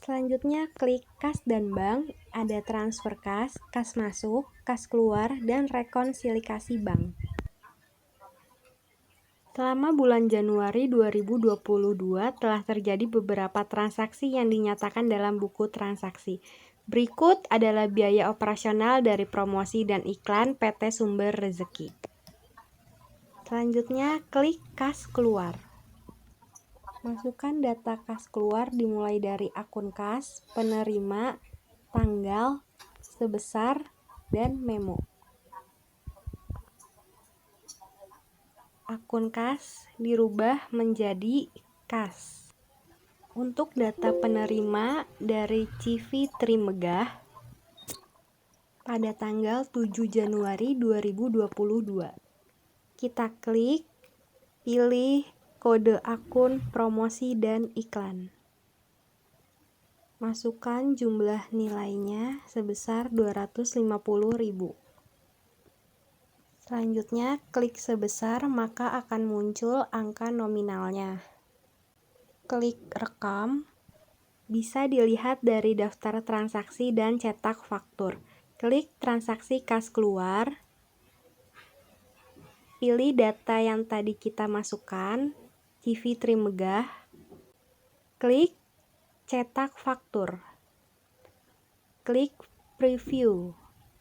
Selanjutnya klik kas dan bank, ada transfer kas masuk, kas keluar, dan rekonsiliasi bank. Selama bulan Januari 2022 telah terjadi beberapa transaksi yang dinyatakan dalam buku transaksi. Berikut adalah biaya operasional dari promosi dan iklan PT Sumber Rezeki. Selanjutnya klik kas keluar. Masukkan data kas keluar dimulai dari akun kas, penerima, tanggal, sebesar, dan memo. Akun kas dirubah menjadi kas. Untuk data penerima dari CV Trimegah pada tanggal 7 Januari 2022. Kita klik, pilih kode akun promosi dan iklan. Masukkan jumlah nilainya sebesar 250.000. Selanjutnya klik sebesar, maka akan muncul angka nominalnya. Klik rekam. Bisa dilihat dari daftar transaksi dan cetak faktur. Klik transaksi kas keluar. Pilih data yang tadi kita masukkan, CV Trimegah. Klik cetak faktur. Klik preview.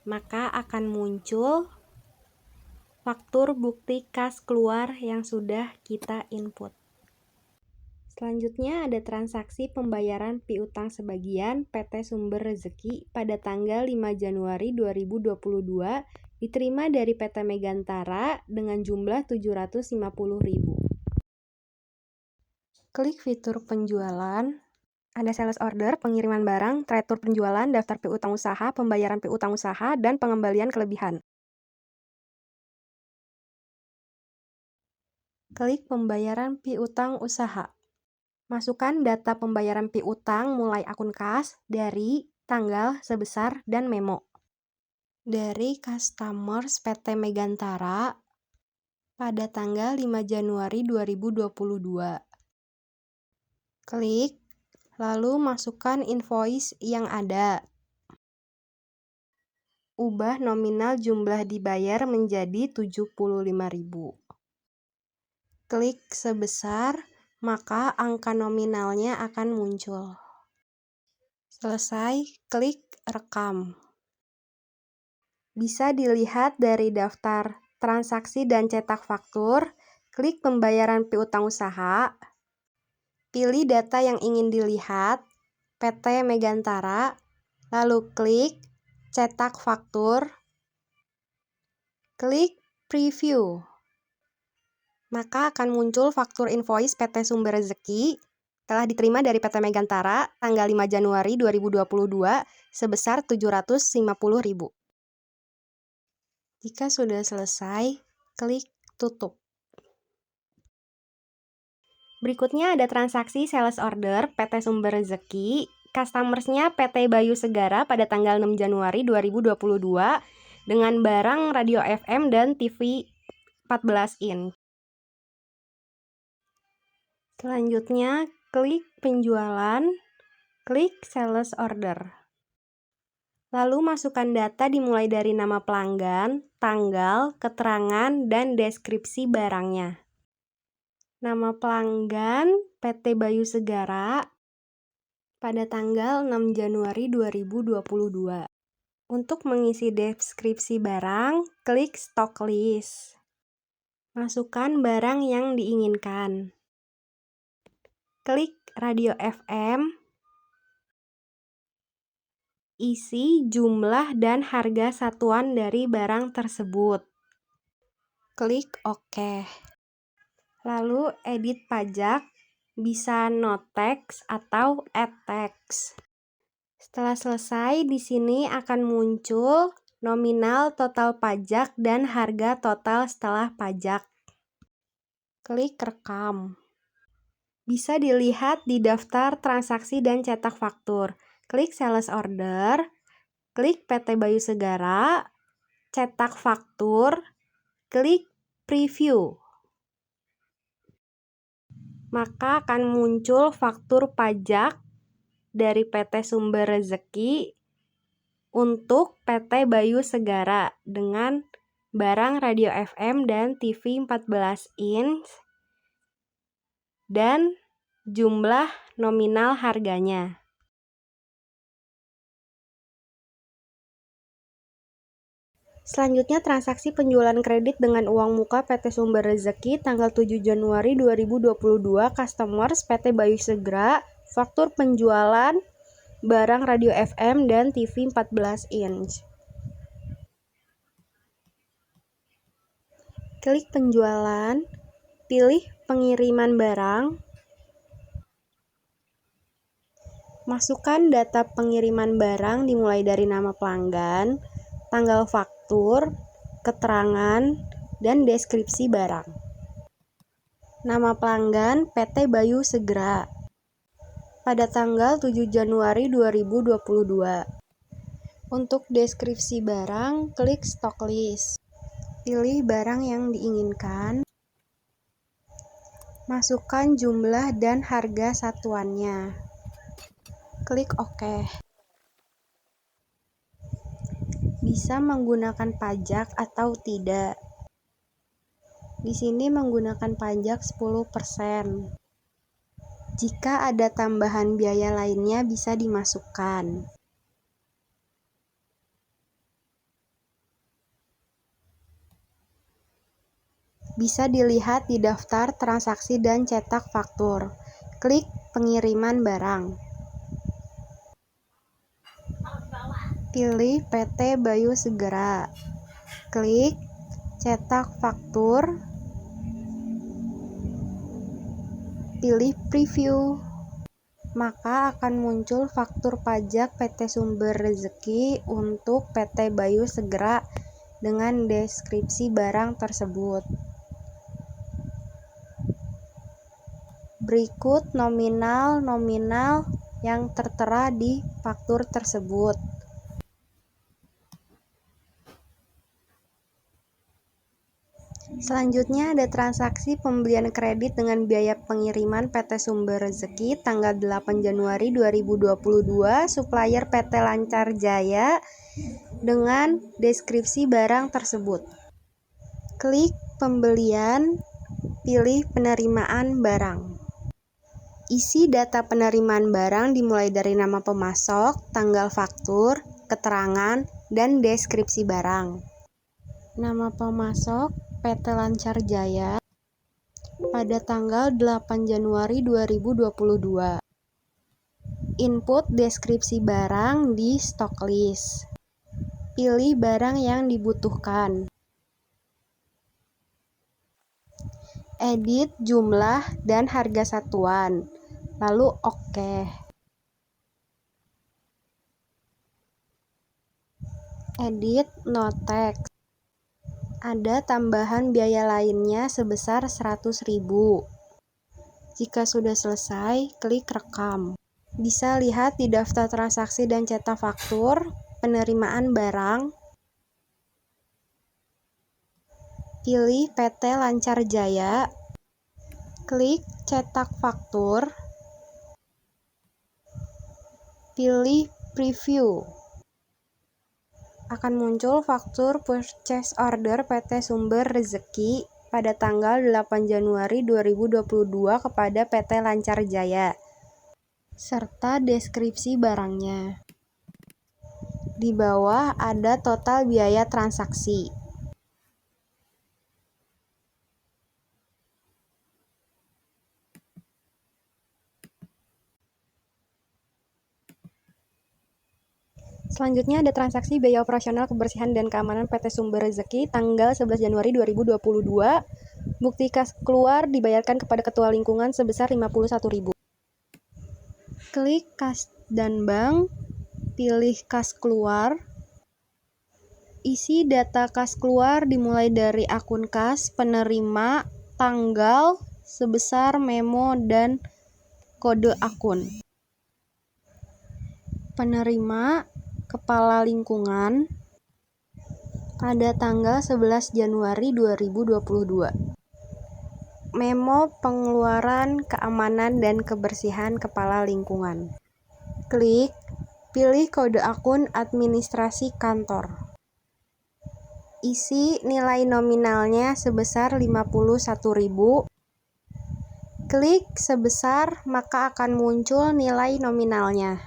Maka akan muncul faktur bukti kas keluar yang sudah kita input. Selanjutnya ada transaksi pembayaran piutang sebagian PT Sumber Rezeki pada tanggal 5 Januari 2022 diterima dari PT Megantara dengan jumlah 750.000. Klik fitur penjualan, ada sales order, pengiriman barang, teratur penjualan, daftar piutang usaha, pembayaran piutang usaha, dan pengembalian kelebihan. Klik pembayaran piutang usaha. Masukkan data pembayaran piutang mulai akun kas, dari, tanggal, sebesar, dan memo. Dari customers PT Megantara pada tanggal 5 Januari 2022. Klik, lalu masukkan invoice yang ada. Ubah nominal jumlah dibayar menjadi 75.000. Klik sebesar, maka angka nominalnya akan muncul. Selesai, klik rekam. Bisa dilihat dari daftar transaksi dan cetak faktur, klik pembayaran piutang usaha, pilih data yang ingin dilihat, PT Megantara, lalu klik cetak faktur, klik preview. Maka akan muncul faktur invoice PT Sumber Rezeki telah diterima dari PT Megantara tanggal 5 Januari 2022 sebesar 750.000. Jika sudah selesai, klik tutup. Berikutnya ada transaksi sales order PT Sumber Rezeki, customersnya PT Bayu Segara pada tanggal 6 Januari 2022 dengan barang radio FM dan TV 14 inch. Selanjutnya, klik penjualan, klik sales order. Lalu masukkan data dimulai dari nama pelanggan, tanggal, keterangan, dan deskripsi barangnya. Nama pelanggan PT Bayu Segara pada tanggal 6 Januari 2022. Untuk mengisi deskripsi barang, klik stock list. Masukkan barang yang diinginkan. Klik radio FM. Isi jumlah dan harga satuan dari barang tersebut. Klik OK. Lalu edit pajak, bisa no tax atau add tax. Setelah selesai, di sini akan muncul nominal total pajak dan harga total setelah pajak. Klik rekam. Bisa dilihat di daftar transaksi dan cetak faktur. Klik sales order, klik PT Bayu Segara, cetak faktur, klik preview. Maka akan muncul faktur pajak dari PT Sumber Rezeki untuk PT Bayu Segara dengan barang radio FM dan TV 14 inch dan jumlah nominal harganya. Selanjutnya, transaksi penjualan kredit dengan uang muka PT Sumber Rezeki tanggal 7 Januari 2022, customers PT Bayu Segara, faktur penjualan barang radio FM dan TV 14 inch. Klik penjualan, pilih pengiriman barang, masukkan data pengiriman barang dimulai dari nama pelanggan, tanggal faktur, keterangan, dan deskripsi barang. Nama pelanggan PT Bayu Segara pada tanggal 7 Januari 2022. Untuk deskripsi barang, klik stock list. Pilih barang yang diinginkan. Masukkan jumlah dan harga satuannya. Klik OK. Bisa menggunakan pajak atau tidak. Di sini menggunakan pajak 10%. Jika ada tambahan biaya lainnya bisa dimasukkan. Bisa dilihat di daftar transaksi dan cetak faktur. Klik pengiriman barang. Pilih PT Bayu Segara. Klik cetak faktur. Pilih preview. Maka akan muncul faktur pajak PT Sumber Rezeki untuk PT Bayu Segara dengan deskripsi barang tersebut. Berikut nominal yang tertera di faktur tersebut. Selanjutnya ada transaksi pembelian kredit dengan biaya pengiriman PT Sumber Rezeki tanggal 8 Januari 2022, supplier PT Lancar Jaya dengan deskripsi barang tersebut. Klik pembelian, pilih penerimaan barang. Isi data penerimaan barang dimulai dari nama pemasok, tanggal faktur, keterangan, dan deskripsi barang. Nama pemasok PT Lancar Jaya pada tanggal 8 Januari 2022. Input deskripsi barang di stock list. Pilih barang yang dibutuhkan. Edit jumlah dan harga satuan. Lalu OK. Edit no text. Ada tambahan biaya lainnya sebesar 100.000. Jika sudah selesai, klik rekam. Bisa lihat di daftar transaksi dan cetak faktur, penerimaan barang. Pilih PT Lancar Jaya. Klik cetak faktur. Pilih preview. Akan muncul faktur purchase order PT Sumber Rezeki pada tanggal 8 Januari 2022 kepada PT Lancar Jaya, serta deskripsi barangnya. Di bawah ada total biaya transaksi. Selanjutnya ada transaksi biaya operasional kebersihan dan keamanan PT Sumber Rezeki tanggal 11 Januari 2022. Bukti kas keluar dibayarkan kepada Ketua Lingkungan sebesar 51.000. Klik kas dan bank, pilih kas keluar. Isi data kas keluar dimulai dari akun kas, penerima, tanggal, sebesar, memo, dan kode akun. Penerima Kepala Lingkungan pada tanggal 11 Januari 2022. Memo pengeluaran keamanan dan kebersihan Kepala Lingkungan. Klik pilih kode akun administrasi kantor. Isi nilai nominalnya sebesar 51.000. Klik sebesar, maka akan muncul nilai nominalnya.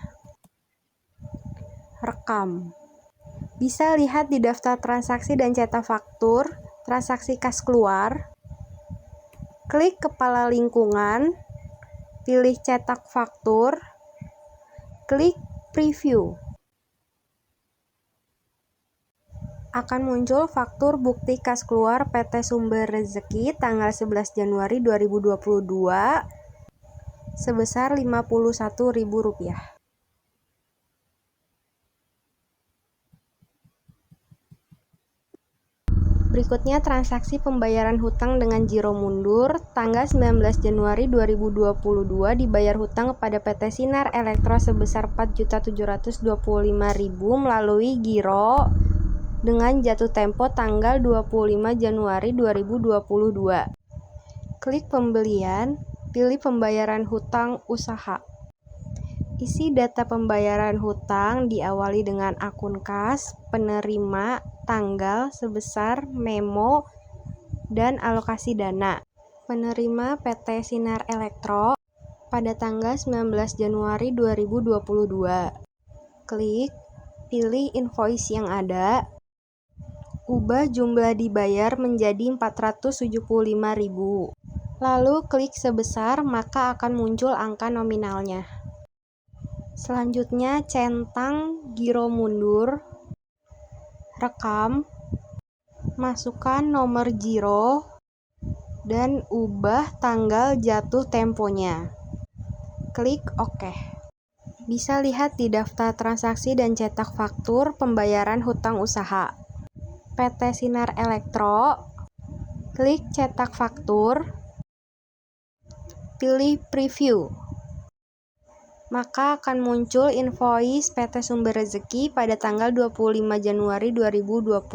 Rekam. Bisa lihat di daftar transaksi dan cetak faktur, transaksi kas keluar. Klik kepala lingkungan, pilih cetak faktur, klik preview. Akan muncul faktur bukti kas keluar PT Sumber Rezeki tanggal 11 Januari 2022 sebesar Rp51.000. Berikutnya transaksi pembayaran hutang dengan giro mundur tanggal 19 Januari 2022 dibayar hutang kepada PT Sinar Elektro sebesar Rp4.725.000 melalui giro dengan jatuh tempo tanggal 25 Januari 2022. Klik pembelian, pilih pembayaran hutang usaha. Isi data pembayaran hutang diawali dengan akun kas, penerima, tanggal, sebesar, memo, dan alokasi dana. Penerima PT Sinar Elektro pada tanggal 19 Januari 2022. Klik, pilih invoice yang ada. Ubah jumlah dibayar menjadi Rp475.000. Lalu klik sebesar, maka akan muncul angka nominalnya. Selanjutnya centang giro mundur, rekam, masukkan nomor giro, dan ubah tanggal jatuh temponya. Klik OK. Bisa lihat di daftar transaksi dan cetak faktur pembayaran hutang usaha. PT Sinar Elektro, klik cetak faktur, pilih preview. Maka akan muncul invoice PT Sumber Rezeki pada tanggal 25 Januari 2022.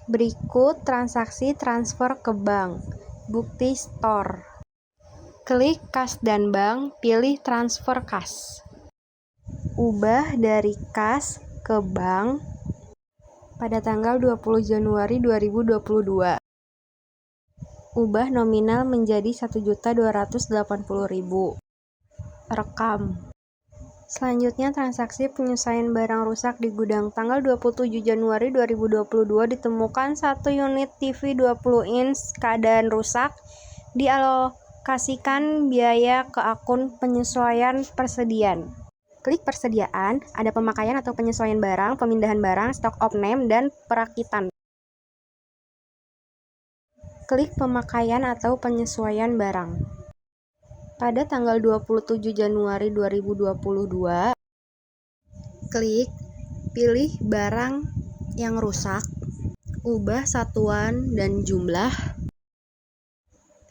Berikut transaksi transfer ke bank, bukti store. Klik kas dan bank, pilih transfer kas. Ubah dari kas ke bank pada tanggal 20 Januari 2022. Ubah nominal menjadi Rp1.280.000. Rekam. Selanjutnya transaksi penyelesaian barang rusak di gudang tanggal 27 Januari 2022 ditemukan 1 unit TV 20 inch keadaan rusak, dialokasikan biaya ke akun penyesuaian persediaan. Klik persediaan, ada pemakaian atau penyesuaian barang, pemindahan barang, stock of name, dan perakitan. Klik pemakaian atau penyesuaian barang. Pada tanggal 27 Januari 2022, klik pilih barang yang rusak, ubah satuan dan jumlah,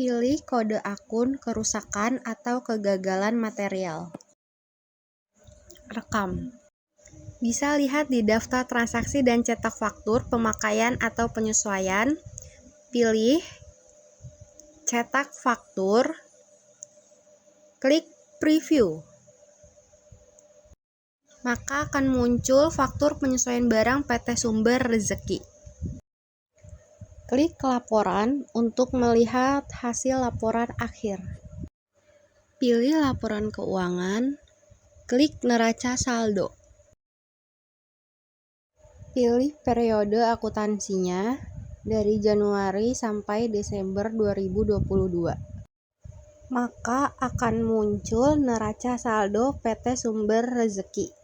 pilih kode akun kerusakan atau kegagalan material. Rekam. Bisa lihat di daftar transaksi dan cetak faktur pemakaian atau penyesuaian. Pilih cetak faktur, klik preview. Maka akan muncul faktur penyesuaian barang PT Sumber Rezeki. Klik laporan untuk melihat hasil laporan akhir. Pilih laporan keuangan, klik neraca saldo. Pilih periode akuntansinya dari Januari sampai Desember 2022. Maka akan muncul neraca saldo PT Sumber Rezeki.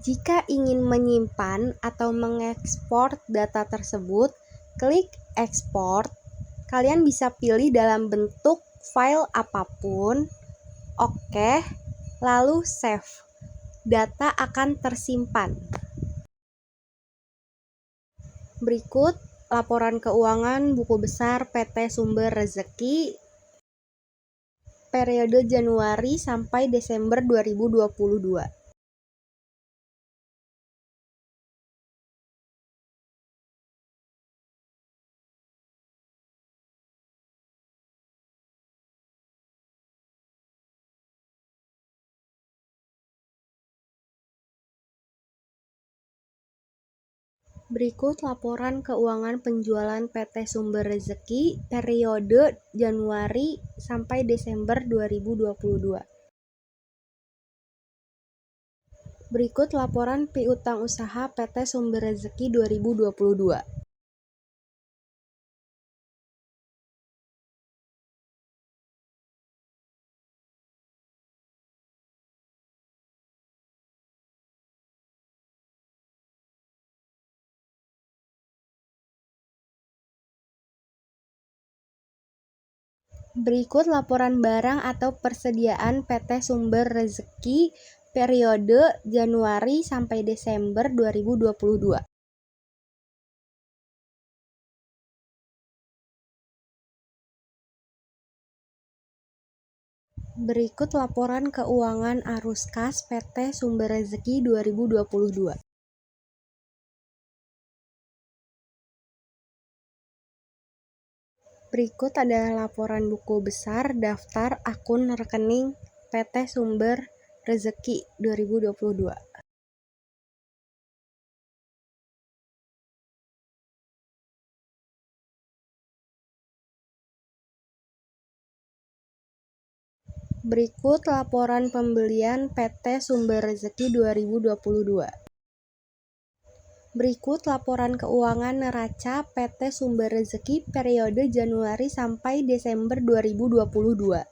Jika ingin menyimpan atau mengekspor data tersebut, klik ekspor. Kalian bisa pilih dalam bentuk file apapun. Oke, lalu save. Data akan tersimpan. Berikut laporan keuangan buku besar PT Sumber Rezeki periode Januari sampai Desember 2022. Berikut laporan keuangan penjualan PT Sumber Rezeki periode Januari sampai Desember 2022. Berikut laporan piutang usaha PT Sumber Rezeki 2022. Berikut laporan barang atau persediaan PT Sumber Rezeki periode Januari sampai Desember 2022. Berikut laporan keuangan arus kas PT Sumber Rezeki 2022. Berikut adalah laporan buku besar daftar akun rekening PT Sumber Rezeki 2022. Berikut laporan pembelian PT Sumber Rezeki 2022. Berikut laporan keuangan neraca PT Sumber Rezeki periode Januari sampai Desember 2022.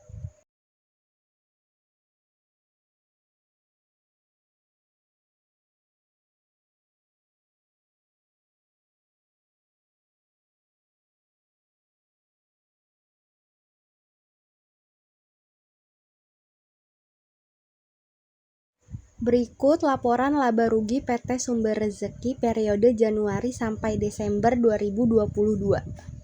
Berikut laporan laba rugi PT Sumber Rezeki periode Januari sampai Desember 2022.